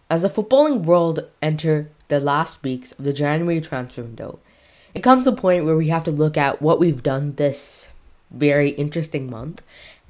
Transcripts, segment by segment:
As the footballing world enter the last weeks of the January transfer window, it comes to a point where we have to look at what we've done this very interesting month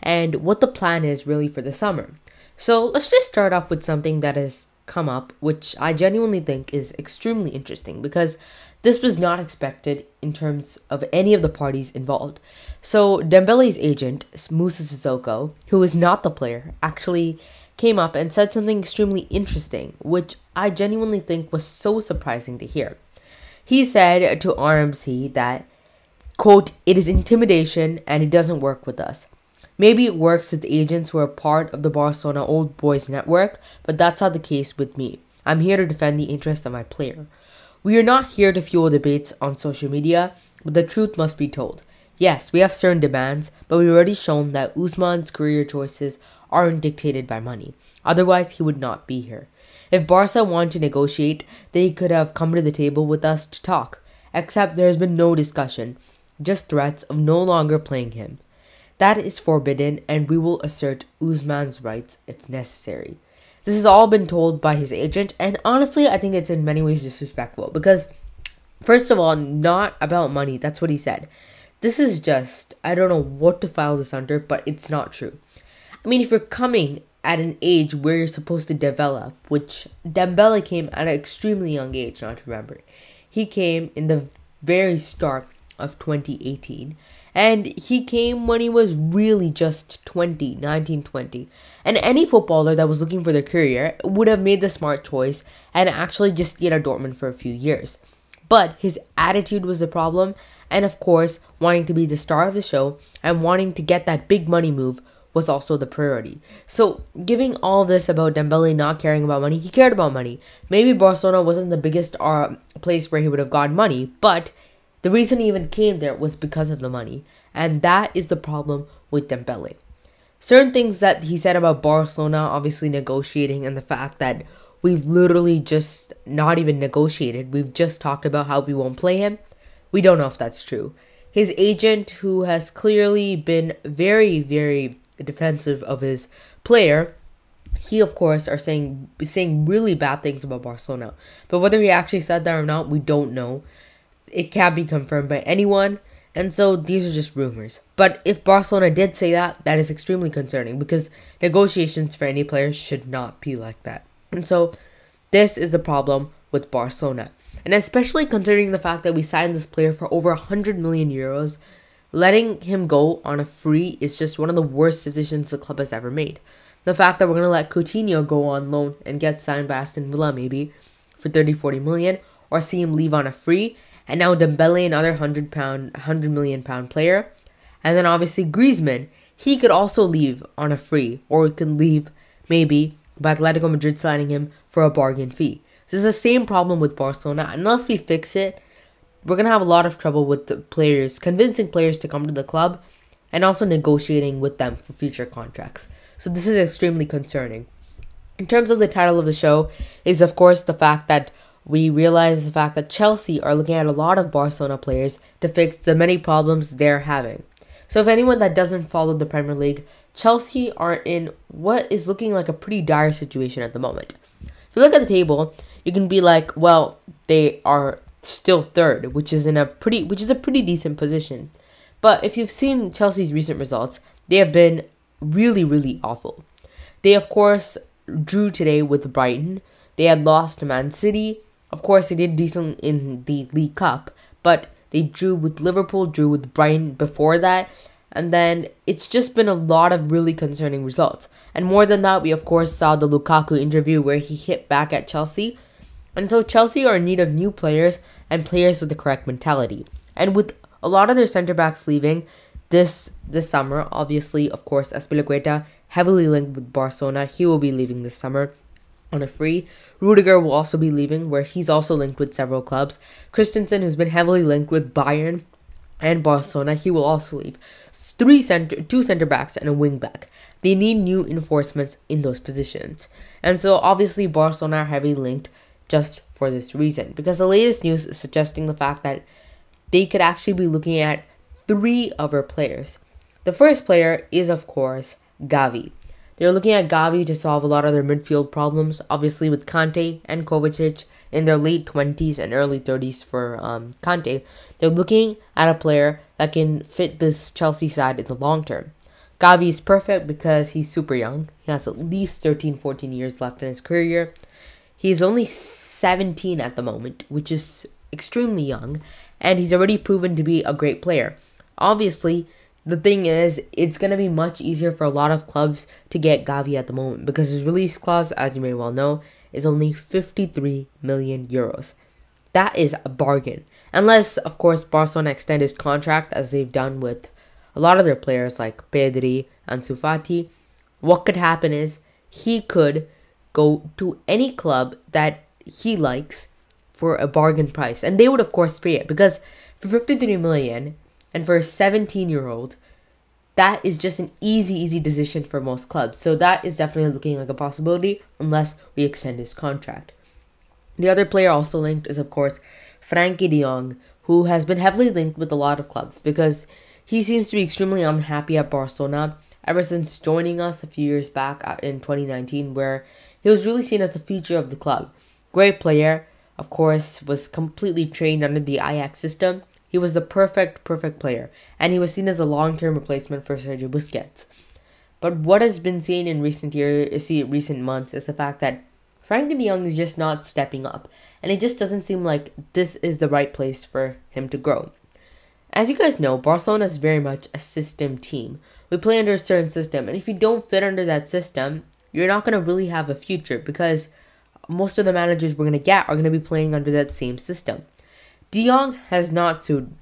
and what the plan is really for the summer. So let's just start off with something that has come up, which I genuinely think is extremely interesting because this was not expected in terms of any of the parties involved. So Dembele's agent, Moussa Sissoko, who is not the player, actually came up and said something extremely interesting, which I genuinely think was so surprising to hear. He said to RMC that, quote, "It is intimidation and it doesn't work with us. Maybe it works with agents who are part of the Barcelona old boys network, but that's not the case with me. I'm here to defend the interests of my player. We are not here to fuel debates on social media, but the truth must be told. Yes, we have certain demands, but we've already shown that Ousmane's career choices aren't dictated by money. Otherwise, he would not be here. If Barca wanted to negotiate, they could have come to the table with us to talk. Except there has been no discussion, just threats of no longer playing him. That is forbidden, and we will assert Ousmane's rights if necessary." This has all been told by his agent, and honestly, I think it's in many ways disrespectful because, first of all, not about money. That's what he said. This is just, I don't know what to file this under, but it's not true. I mean, if you're coming at an age where you're supposed to develop, which Dembele came at an extremely young age, not to remember. He came in the very start of 2018. And he came when he was really just 19, 20. And any footballer that was looking for their career would have made the smart choice and actually just stayed at Dortmund for a few years. But his attitude was the problem. And of course, wanting to be the star of the show and wanting to get that big money move was also the priority. So, giving all this about Dembele not caring about money, he cared about money. Maybe Barcelona wasn't the biggest place where he would have gotten money, but the reason he even came there was because of the money. And that is the problem with Dembele. Certain things that he said about Barcelona, obviously negotiating, and the fact that we've literally just not even negotiated. We've just talked about how we won't play him. We don't know if that's true. His agent, who has clearly been very, very defensive of his player, he, of course, are saying really bad things about Barcelona. But whether he actually said that or not, we don't know. It can't be confirmed by anyone, and so these are just rumors. But if Barcelona did say that, that is extremely concerning because negotiations for any players should not be like that. And so this is the problem with Barcelona. And especially considering the fact that we signed this player for over 100 million euros, letting him go on a free is just one of the worst decisions the club has ever made. The fact that we're going to let Coutinho go on loan and get signed by Aston Villa maybe for 30-40 million, or see him leave on a free. And now Dembele, another 100 million pound player. And then obviously Griezmann, he could also leave on a free, or he could leave maybe by Atletico Madrid signing him for a bargain fee. This is the same problem with Barcelona. Unless we fix it, we're going to have a lot of trouble with the players, convincing players to come to the club, and also negotiating with them for future contracts. So this is extremely concerning. In terms of the title of the show, is of course the fact that we realize the fact that Chelsea are looking at a lot of Barcelona players to fix the many problems they're having. So if anyone that doesn't follow the Premier League, Chelsea are in what is looking like a pretty dire situation at the moment. If you look at the table, you can be like, well, they are still third, which is a pretty decent position. But if you've seen Chelsea's recent results, they have been really, really awful. They of course drew today with Brighton. They had lost to Man City. Of course, they did decent in the League Cup, but they drew with Liverpool, drew with Brighton before that, and then it's just been a lot of really concerning results. And more than that, we of course saw the Lukaku interview where he hit back at Chelsea. And so Chelsea are in need of new players and players with the correct mentality. And with a lot of their centre-backs leaving this summer, obviously, of course, Azpilicueta, heavily linked with Barcelona, he will be leaving this summer on a free. Rudiger will also be leaving, where he's also linked with several clubs. Christensen, who's been heavily linked with Bayern and Barcelona, he will also leave. Two center backs and a wing back. They need new enforcements in those positions. And so obviously Barcelona are heavily linked just for this reason, because the latest news is suggesting the fact that they could actually be looking at 3 other players. The first player is, of course, Gavi. They're looking at Gavi to solve a lot of their midfield problems, obviously with Kante and Kovacic in their late 20s and early 30s for Kante. They're looking at a player that can fit this Chelsea side in the long term. Gavi is perfect because he's super young. He has at least 13, 14 years left in his career. He's only 17 at the moment, which is extremely young, and he's already proven to be a great player. Obviously, the thing is, it's going to be much easier for a lot of clubs to get Gavi at the moment because his release clause, as you may well know, is only 53 million euros. That is a bargain. Unless, of course, Barcelona extend his contract as they've done with a lot of their players like Pedri and Ansu Fati. What could happen is he could go to any club that he likes for a bargain price. And they would, of course, pay it because for 53 million and for a 17-year-old, that is just an easy decision for most clubs. So that is definitely looking like a possibility unless we extend his contract. The other player also linked is, of course, Frankie de Jong, who has been heavily linked with a lot of clubs because he seems to be extremely unhappy at Barcelona ever since joining us a few years back in 2019, where he was really seen as the feature of the club. Great player, of course, was completely trained under the Ajax system. He was the perfect player, and he was seen as a long-term replacement for Sergio Busquets. But what has been seen in recent months is the fact that Frankie de Jong is just not stepping up, and it just doesn't seem like this is the right place for him to grow. As you guys know, Barcelona is very much a system team. We play under a certain system, and if you don't fit under that system, you're not going to really have a future because most of the managers we're going to get are going to be playing under that same system. De Jong has not suited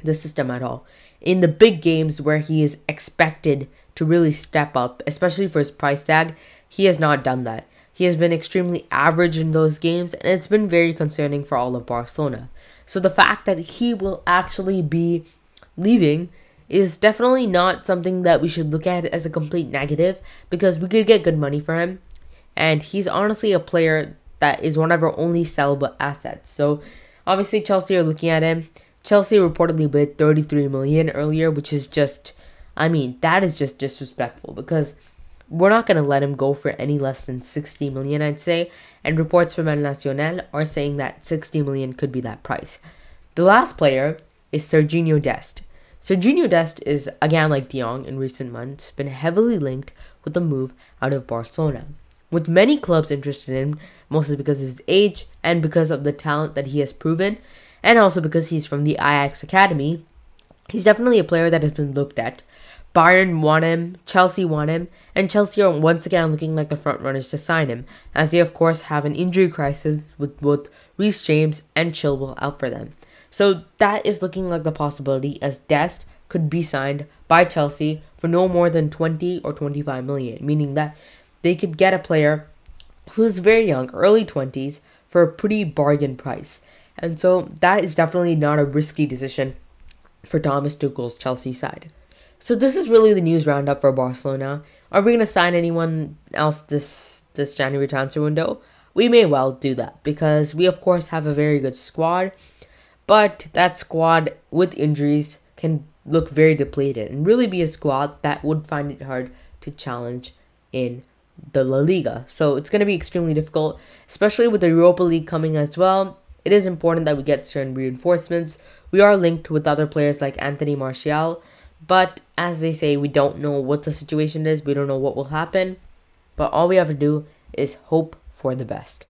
the system at all. In the big games where he is expected to really step up, especially for his price tag, he has not done that. He has been extremely average in those games, and it's been very concerning for all of Barcelona. So the fact that he will actually be leaving is definitely not something that we should look at as a complete negative because we could get good money for him. And he's honestly a player that is one of our only sellable assets. So obviously Chelsea are looking at him. Chelsea reportedly bid 33 million earlier, which is just, that is just disrespectful because we're not going to let him go for any less than 60 million, I'd say. And reports from El Nacional are saying that 60 million could be that price. The last player is Serginho Dest. Serginho Dest is, again like de Jong in recent months, been heavily linked with the move out of Barcelona, with many clubs interested in him, mostly because of his age and because of the talent that he has proven, and also because he's from the Ajax Academy. He's definitely a player that has been looked at. Bayern want him, Chelsea want him, and Chelsea are once again looking like the front runners to sign him, as they of course have an injury crisis with both Reece James and Chilwell out for them. So that is looking like the possibility as Dest could be signed by Chelsea for no more than 20 or 25 million, meaning that they could get a player who's very young, early 20s, for a pretty bargain price. And so that is definitely not a risky decision for Thomas Tuchel's Chelsea side. So this is really the news roundup for Barcelona. Are we going to sign anyone else this January transfer window? We may well do that because we of course have a very good squad, but that squad with injuries can look very depleted and really be a squad that would find it hard to challenge in the La Liga. So it's going to be extremely difficult, especially with the Europa League coming as well. It is important that we get certain reinforcements. We are linked with other players like Anthony Martial, but as they say, we don't know what the situation is. We don't know what will happen, but all we have to do is hope for the best.